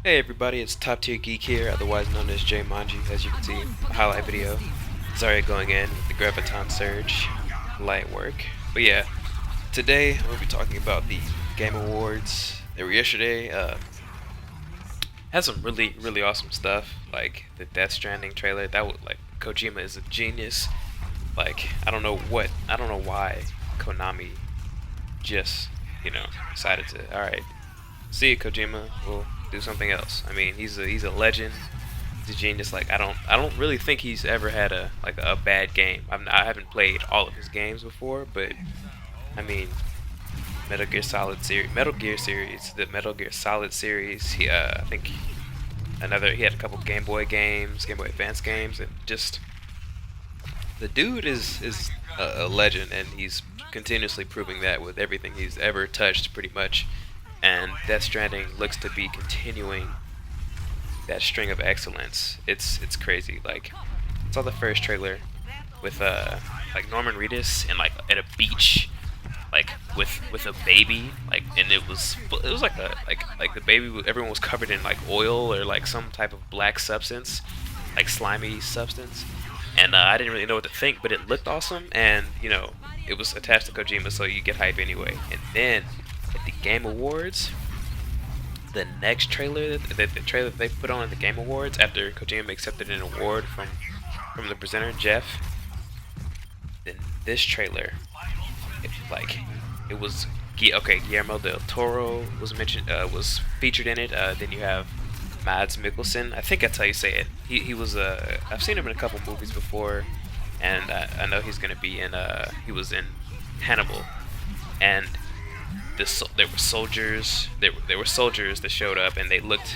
Hey everybody, it's Top Tier Geek here, otherwise known as J Manji. As you can see, a highlight video. Sorry going in with the Graviton Surge light work. But yeah, today I'm going to be talking about the Game Awards. They were yesterday. Had some really awesome stuff, like the Death Stranding trailer. That was like, Kojima is a genius. Like, I don't know why Konami just, decided to, alright, see you, Kojima, we'll do something else. I mean, he's a legend. He's a genius. Like, I don't really think he's ever had a bad game. I haven't played all of his games before, but I mean, Metal Gear series, the Metal Gear Solid series. I think he had a couple Game Boy games, Game Boy Advance games, and just the dude is a legend, and he's continuously proving that with everything he's ever touched, pretty much. And Death Stranding looks to be continuing that string of excellence. It's crazy. Like, I saw the first trailer with like Norman Reedus and like at a beach, like with a baby, like, and it was like the baby, everyone was covered in like oil or like some type of black substance, like slimy substance. And I didn't really know what to think, but it looked awesome, and it was attached to Kojima, so you get hype anyway. And then at the Game Awards, the next trailer, the trailer that they put on at the Game Awards after Kojima accepted an award from the presenter Jeff, then this trailer, it was Guillermo del Toro was mentioned, was featured in it. Then you have Mads Mikkelsen. I think that's how you say it. He was I've seen him in a couple movies before, and I know he's gonna be in he was in Hannibal, and there were soldiers. There were soldiers that showed up, and they looked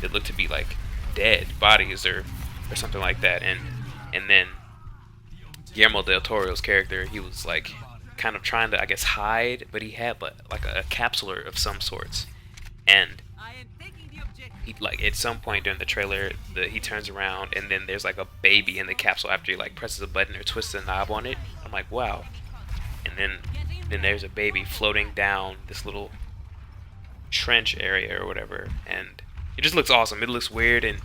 to be like dead bodies or something like that. And then Guillermo del Toro's character, he was like kind of trying to, I guess, hide, but he had like a capsular of some sorts. And he, like, at some point during the trailer, he turns around, and then there's like a baby in the capsule after he like presses a button or twists a knob on it. I'm like, wow. And then there's a baby floating down this little trench area or whatever, and it just looks awesome. It looks weird, and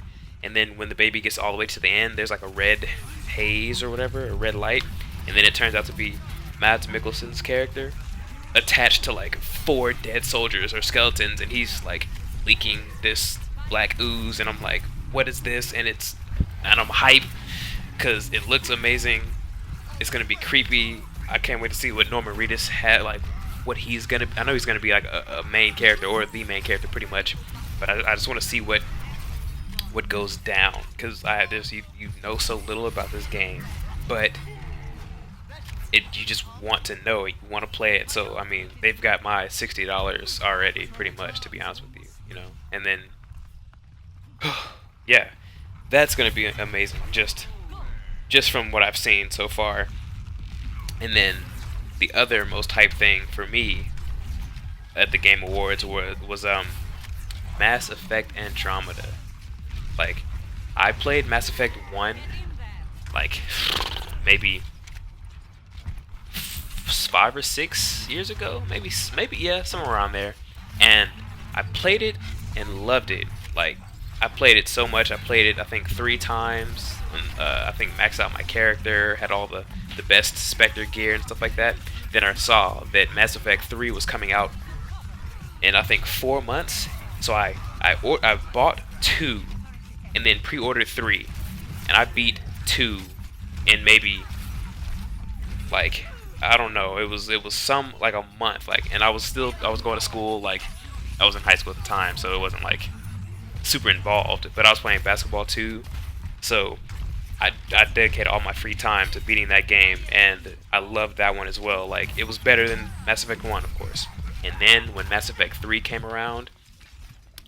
then when the baby gets all the way to the end, there's like a red haze or whatever, a red light, and then it turns out to be Mads Mikkelsen's character attached to like 4 dead soldiers or skeletons, and he's like leaking this black ooze, and I'm like, what is this? And I'm hyped because it looks amazing. It's gonna be creepy. I can't wait to see what Norman Reedus had, like, what he's gonna. I know he's gonna be like a main character or the main character, pretty much. But I just want to see what goes down, because you know so little about this game, but you just want to know. You want to play it. So I mean, they've got my $60 already, pretty much, to be honest with you. And then yeah, that's gonna be amazing. Just from what I've seen so far. And then the other most hype thing for me at the Game Awards was Mass Effect Andromeda. Like, I played Mass Effect 1 like maybe 5 or 6 years ago, maybe yeah, somewhere around there. And I played it and loved it. Like, I played it so much. I played it, I think, 3 times. I think maxed out my character, had all the best Spectre gear and stuff like that. Then I saw that Mass Effect 3 was coming out in, I think, 4 months. So I bought 2 and then pre-ordered 3, and I beat 2 in maybe, like, I don't know, it was some, like, a month. Like, and I was going to school. Like, I was in high school at the time, so it wasn't like super involved, but I was playing basketball too, so I dedicated all my free time to beating that game, and I loved that one as well. Like, it was better than Mass Effect 1, of course. And then when Mass Effect 3 came around,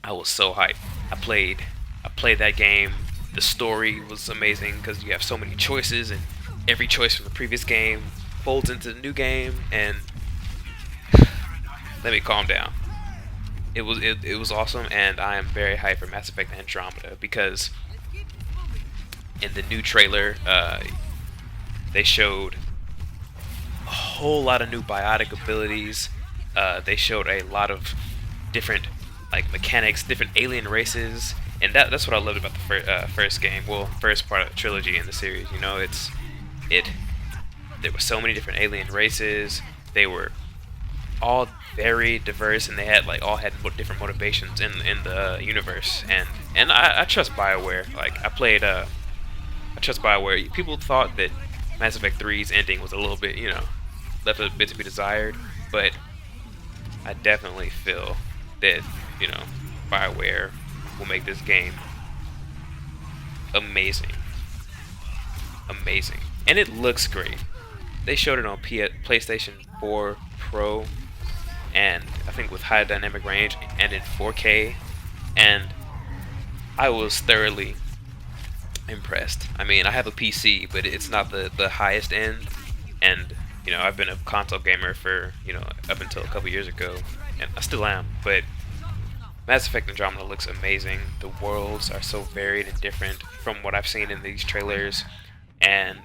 I was so hyped. I played that game. The story was amazing because you have so many choices, and every choice from the previous game folds into the new game. And let me calm down. It was awesome, and I am very hyped for Mass Effect Andromeda, because in the new trailer, they showed a whole lot of new biotic abilities. They showed a lot of different like mechanics, different alien races, and that's what I loved about the first game. Well, first part of the trilogy in the series. You know, it there were so many different alien races. They were all very diverse, and they had like all had different motivations in the universe. And I trust BioWare. Like I trust BioWare. People thought that Mass Effect 3's ending was a little bit, left a bit to be desired, but I definitely feel that, BioWare will make this game amazing. Amazing. And it looks great. They showed it on PlayStation 4 Pro, and I think with high dynamic range and in 4K, and I was thoroughly impressed. I mean, I have a PC, but it's not the highest end, and I've been a console gamer for up until a couple years ago, and I still am. But Mass Effect Andromeda looks amazing. The worlds are so varied and different from what I've seen in these trailers, and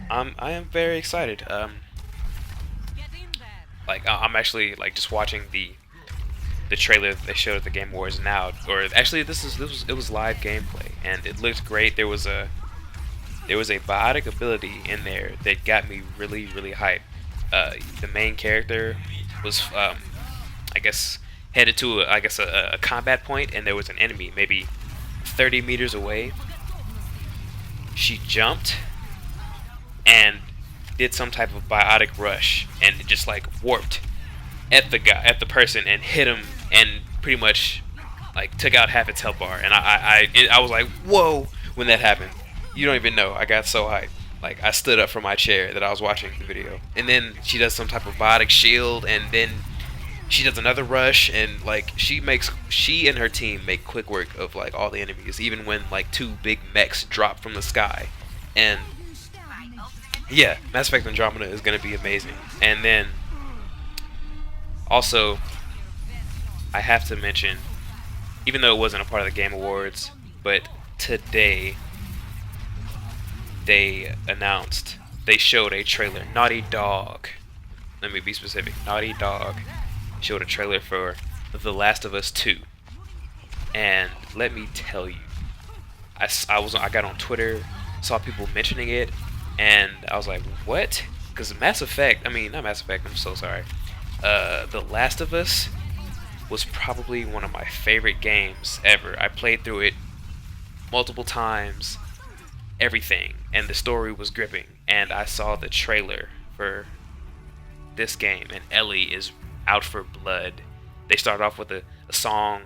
I am very excited. I'm actually like just watching the trailer that they showed at the Game Awards now, or actually it was live gameplay, and it looked great. There was a biotic ability in there that got me really hyped. The main character was I guess headed to a combat point, and there was an enemy maybe 30 meters away. She jumped and did some type of biotic rush, and it just like warped at the person and hit him, and pretty much like took out half its health bar. And I was like, whoa, when that happened. You don't even know. I got so hyped. Like I stood up from my chair that I was watching the video. And then she does some type of biotic shield, and then she does another rush, and like she and her team make quick work of like all the enemies, even when like two big mechs drop from the sky. And yeah, Mass Effect Andromeda is gonna be amazing. And then also, I have to mention, even though it wasn't a part of the Game Awards, but today they showed a trailer. Naughty Dog, let me be specific, Naughty Dog showed a trailer for The Last of Us 2. And let me tell you, I got on Twitter, saw people mentioning it, and I was like, what? Because not Mass Effect, I'm so sorry. The Last of Us was probably one of my favorite games ever. I played through it multiple times, everything, and the story was gripping. And I saw the trailer for this game, and Ellie is out for blood. They start off with a song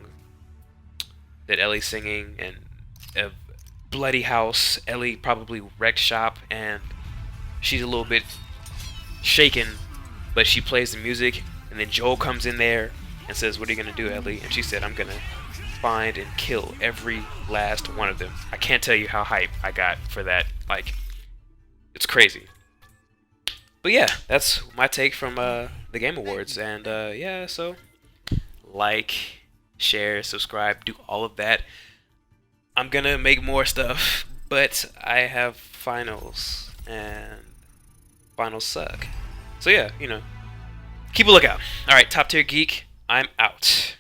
that Ellie's singing, and a bloody house. Ellie probably wrecked shop, and she's a little bit shaken, but she plays the music, and then Joel comes in there and says, "What are you gonna do, Ellie?" And she said, "I'm gonna find and kill every last one of them." I can't tell you how hype I got for that. Like, it's crazy. But yeah, that's my take from the Game Awards. And yeah, so like, share, subscribe, do all of that. I'm gonna make more stuff, but I have finals, and finals suck. So yeah, keep a lookout. Alright, Top Tier Geek, I'm out.